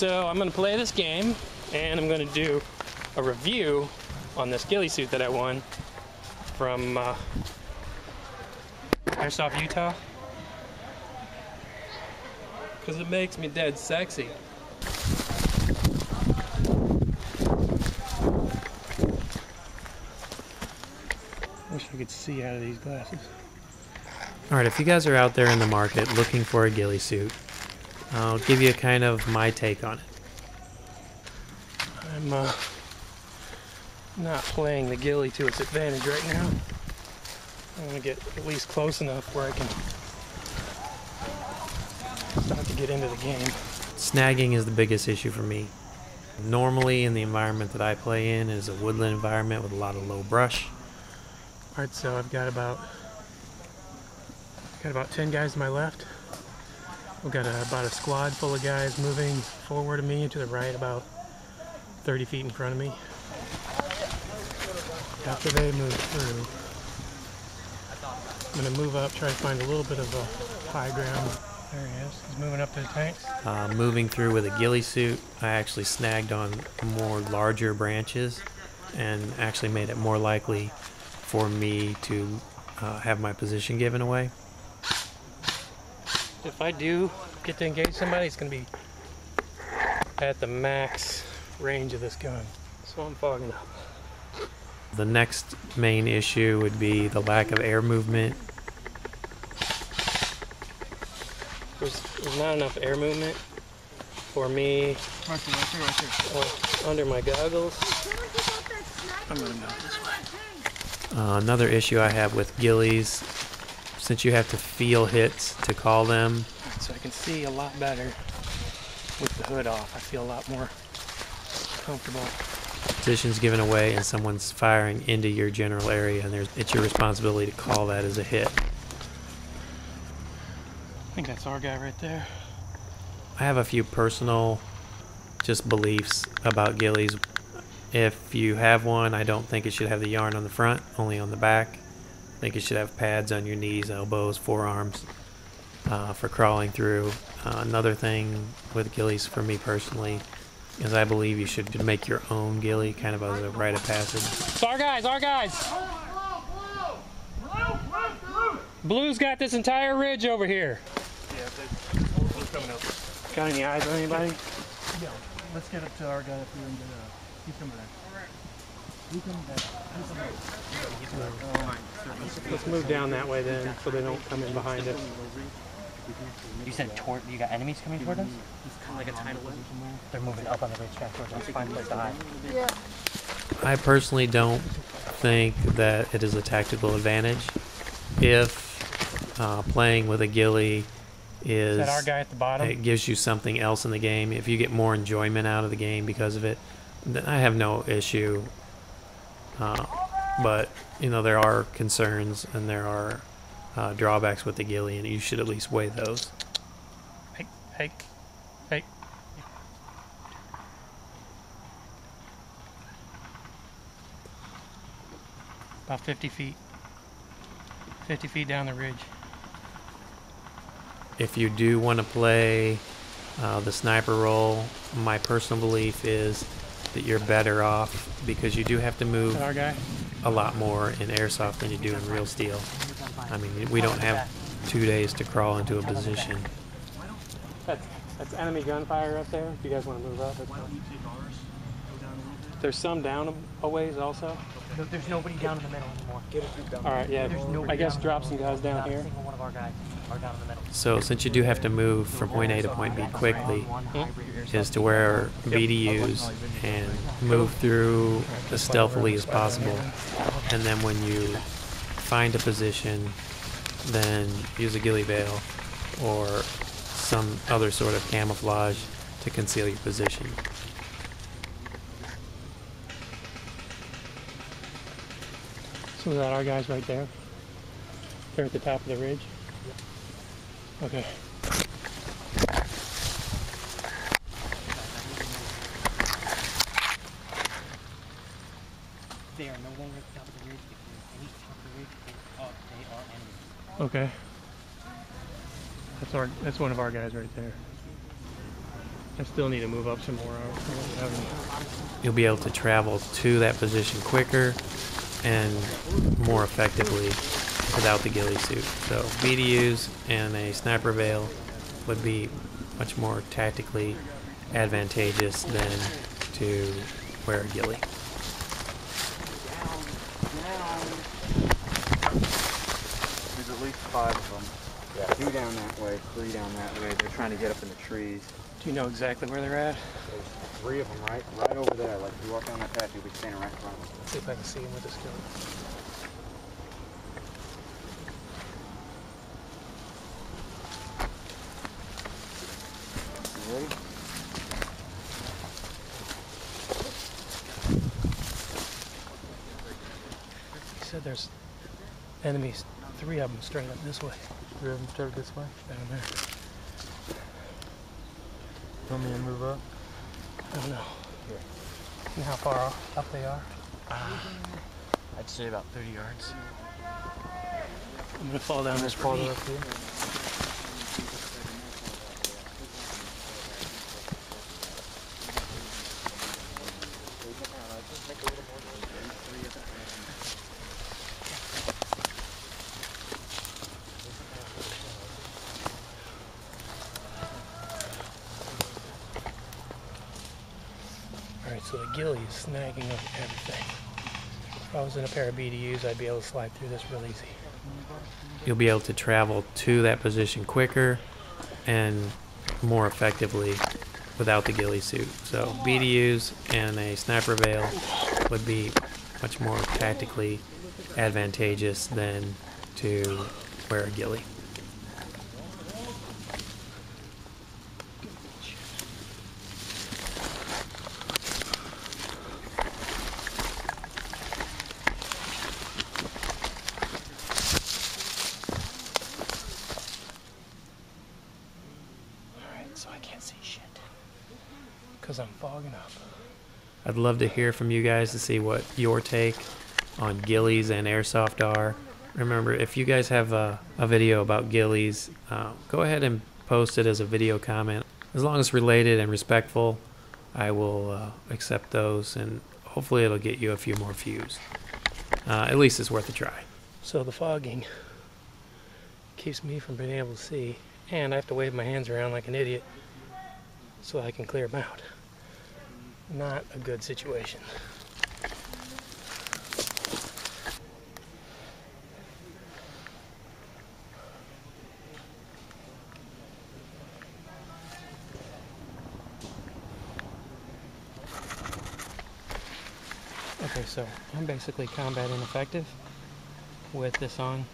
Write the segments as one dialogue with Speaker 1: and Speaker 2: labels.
Speaker 1: So I'm gonna play this game, and I'm gonna do a review on this ghillie suit that I won from AirsoftUtah, because it makes me dead sexy. Wish I could see out of these glasses.
Speaker 2: Alright, if you guys are out there in the market looking for a ghillie suit, I'll give you kind of my take on it.
Speaker 1: I'm not playing the ghillie to its advantage right now. I want to get at least close enough where I can start to get into the game.
Speaker 2: Snagging is the biggest issue for me. Normally in the environment that I play in is a woodland environment with a lot of low brush.
Speaker 1: Alright, so I've got about 10 guys to my left. We've got about a squad full of guys moving forward of me and to the right about 30 feet in front of me. After they move through, I'm going to move up, try to find a little bit of a high ground. There he is. He's moving up to the tanks.
Speaker 2: Moving through with a ghillie suit, I actually snagged on more larger branches and actually made it more likely for me to have my position given away.
Speaker 1: If I do get to engage somebody, it's going to be at the max range of this gun. So I'm fogging up.
Speaker 2: The next main issue would be the lack of air movement.
Speaker 1: There's not enough air movement for me under my goggles. I'm going to go this way.
Speaker 2: Another issue I have with ghillies, since you have to feel hits to call them.
Speaker 1: So I can see a lot better with the hood off. I feel a lot more comfortable.
Speaker 2: Position's given away and someone's firing into your general area, and it's your responsibility to call that as a hit.
Speaker 1: I think that's our guy right there.
Speaker 2: I have a few personal just beliefs about ghillies. If you have one, I don't think it should have the yarn on the front, only on the back. I think it should have pads on your knees, elbows, forearms for crawling through. Another thing with ghillies for me personally is I believe you should make your own ghillie kind of as a rite of passage.
Speaker 1: It's our guys, our guys! Blue's got this entire ridge over here.
Speaker 3: Yeah, they're coming up.
Speaker 1: Got any eyes on anybody?
Speaker 3: Yeah, let's get up to our guy up here and get he's coming back. He's coming back.
Speaker 1: Let's move down that way then, so they don't come in behind us.
Speaker 4: You said you got enemies coming toward us? Like a tidal wave somewhere? They're moving up on the racetrack towards us. Find a place to hide. Yeah.
Speaker 2: I personally don't think that it is a tactical advantage if playing with a ghillie is
Speaker 1: that our guy at the bottom?
Speaker 2: It gives you something else in the game. If you get more enjoyment out of the game because of it, then I have no issue. But you know, there are concerns and there are drawbacks with the ghillie, and you should at least weigh those.
Speaker 1: Hey. About 50 feet. 50 feet down the ridge.
Speaker 2: If you do want to play the sniper role, my personal belief is that you're better off because you do have to move
Speaker 1: our guy?
Speaker 2: A lot more in airsoft than you do in real steel. I mean, we don't have 2 days to crawl into a position.
Speaker 1: That's enemy gunfire up there. If you guys want to move up, that's fine. There's some down a ways also.
Speaker 4: There's nobody down in the middle anymore.
Speaker 1: All right, yeah. I guess drop some guys down here.
Speaker 4: One of our guys are down in the middle.
Speaker 2: So since you do have to move from point A to point B quickly, is to wear BDUs and move through as stealthily as possible. And then when you find a position, then use a ghillie veil or some other sort of camouflage to conceal your position.
Speaker 1: So is that our guys right there? They're at the top of the ridge? Okay.
Speaker 4: They are no longer at the top of the ridge. If there's any top of the ridge, they are enemies.
Speaker 1: Okay. That's one of our guys right there. I still need to move up some more.
Speaker 2: You'll be able to travel to that position quicker and more effectively without the ghillie suit. So BDUs and a sniper veil would be much more tactically advantageous than to wear a ghillie.
Speaker 5: There's at least 5 of them. Yeah, 2 down that way, 3 down that way. They're trying to get up in the trees.
Speaker 1: Do you know exactly where they're at?
Speaker 5: There's 3 of them right over there. Like if you walk down that path, you'll be standing right in front of them.
Speaker 1: Let's see if I can see them with this gun.
Speaker 5: You ready?
Speaker 1: He said there's enemies, 3 of them straight up this way.
Speaker 5: 3 of them straight this way?
Speaker 1: Down there.
Speaker 5: Want me to move up?
Speaker 1: I don't know. And how far up they are?
Speaker 4: I'd say about 30 yards.
Speaker 1: I'm gonna fall down this pole up here. Alright, so the ghillie is snagging up everything. If I was in a pair of BDUs, I'd be able to slide through this real easy.
Speaker 2: You'll be able to travel to that position quicker and more effectively without the ghillie suit. So BDUs and a sniper veil would be much more tactically advantageous than to wear a ghillie.
Speaker 1: So I can't see shit because I'm fogging up.
Speaker 2: I'd love to hear from you guys to see what your take on ghillies and airsoft are. Remember, if you guys have a video about ghillies, go ahead and post it as a video comment. As long as it's related and respectful, I will accept those, and hopefully it'll get you a few more views. At least it's worth a try.
Speaker 1: So the fogging keeps me from being able to see, and I have to wave my hands around like an idiot so I can clear them out. Not a good situation. Okay, so I'm basically combat ineffective with this on.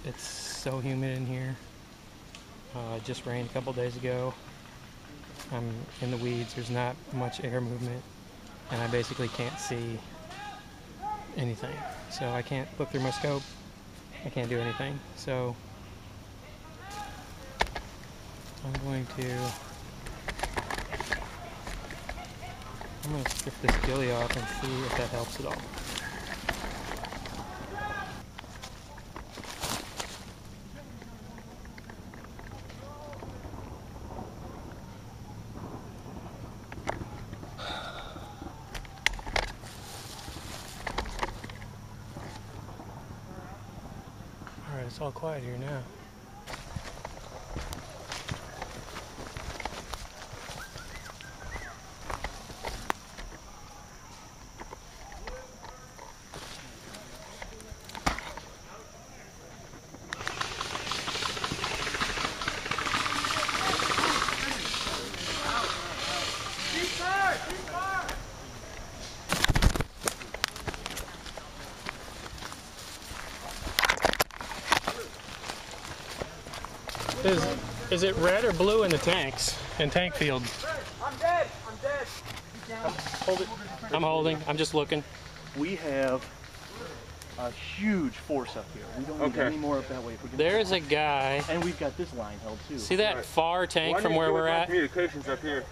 Speaker 1: It's so humid in here. It just rained a couple days ago. I'm in the weeds. There's not much air movement, and I basically can't see anything. So I can't look through my scope. I can't do anything. So I'm going to strip this ghillie off and see if that helps at all. Alright, it's all quiet here now. Is it red or blue in the tanks, in tank field?
Speaker 3: I'm dead. I'm dead.
Speaker 1: Hold it. I'm holding. I'm just looking.
Speaker 3: We have a huge force up here. We don't need any more up that way. If we can.
Speaker 1: There's a guy.
Speaker 3: And we've got this line held too.
Speaker 1: See that far tank from where we're at?
Speaker 5: Communications up here.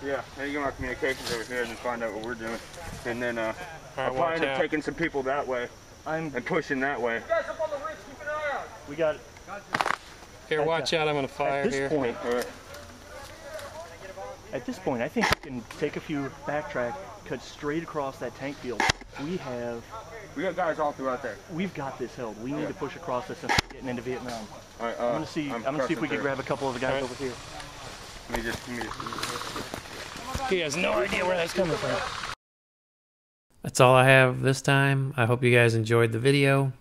Speaker 5: Yeah, I need to get my communications over here and find out what we're doing. And then I'm planning on taking some people that way and pushing that way.
Speaker 3: You guys up on the ridge, keep an eye We got it.
Speaker 1: Here, watch out, I'm gonna fire
Speaker 3: At this
Speaker 1: here.
Speaker 3: point, at this point, I think we can take a few backtrack, cut straight across that tank field. We got guys all throughout there. We've got this held. We need to push across this and getting into Vietnam. All right, I'm gonna see if we can grab a couple of the guys over here. Let me just.
Speaker 1: He has no idea where that's coming from.
Speaker 2: That's all I have this time. I hope you guys enjoyed the video.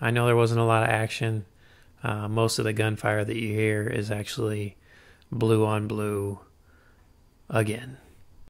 Speaker 2: I know there wasn't a lot of action. Most of the gunfire that you hear is actually blue on blue again.